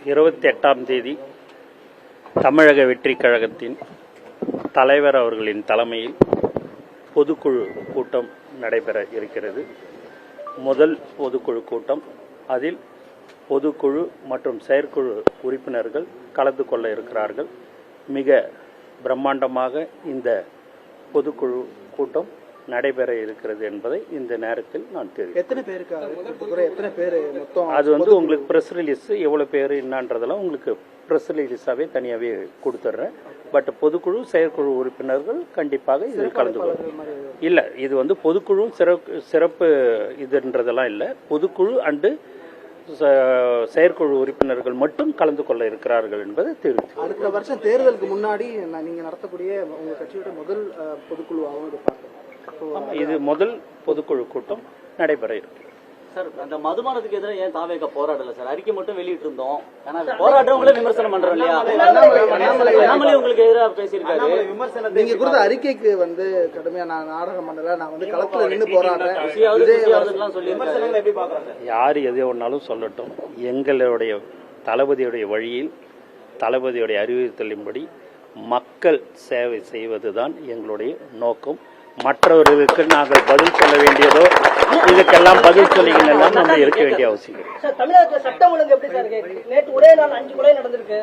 28ஆம் தேதி தமிழக வெற்றி கழகத்தின் தலைவர் அவர்களின் தலைமையில் பொதுக்குழு கூட்டம் நடைபெற இருக்கிறது. முதல் பொதுக்குழு கூட்டம். அதில் பொதுக்குழு மற்றும் செயற்குழு உறுப்பினர்கள் கலந்து கொள்ள இருக்கிறார்கள். மிக பிரம்மாண்டமாக இந்த பொதுக்குழு கூட்டம் நடைபெற இருக்கிறது என்பதை இந்த நேரத்தில் நான் தெரிவிக்கிறேன். அது உங்களுக்கு பிரஸ் ரிலீஸ் எவ்வளவு பேர் என்னன்றதெல்லாம் உங்களுக்கு பிரஸ் ரிலீஸாவே தனியாகவே கொடுத்துட்றேன். பட் பொதுக்குழு செயற்குழு உறுப்பினர்கள் கண்டிப்பாக இதில் கலந்து கொள்ளும். இல்லை, இது பொதுக்குழு சிறப்பு இதுன்றதெல்லாம் இல்லை. பொதுக்குழு அண்டு செயற்குழு உறுப்பினர்கள் மட்டும் கலந்து கொள்ள இருக்கிறார்கள் என்பதை தெரிவித்து, அடுத்த வருஷம் தேர்தலுக்கு முன்னாடி நீங்க நடத்தக்கூடிய உங்க கட்சியோட முதல் பொதுக்குழுவாகவும் இது முதல் பொதுக்குழு கூட்டம் நடைபெற இருக்கு. சார், அந்த மதுபானத்துக்கு எதிராக ஏன் தாவேக போராடல சார்? அறிக்கை மட்டும் வெளியிட்டு இருந்தோம். ஆனா போராட்டவங்களே விமர்சனம் பண்றோம் இல்லையா? அண்ணாமலை உங்களுக்கு எதிராக பேசியிருக்காரு. நீங்க கொடுத்த அறிக்கைக்கு கடுமையா நான் நாடகம் பண்ணல, நான் களத்துல நின்று போராடுறேன். யாரு எதை ஒன்னாலும் சொல்லட்டும். எங்களுடைய தளபதியுடைய வழியில் தளபதியுடைய அறிவுறுத்தலின்படி மக்கள் சேவை செய்வதுதான் எங்களுடைய நோக்கம். மற்றவர்களுக்கு நாங்கள் பதில் சொல்ல வேண்டியதோ இதுக்கெல்லாம் பதில் சொல்லிக்கலாம் நம்ம இருக்க வேண்டிய அவசியம். தமிழகத்தில் சட்டம் ஒழுங்கு எப்படி சார் இருக்கு? நேற்று ஒரே நாள் 5 கொலை நடந்திருக்கு.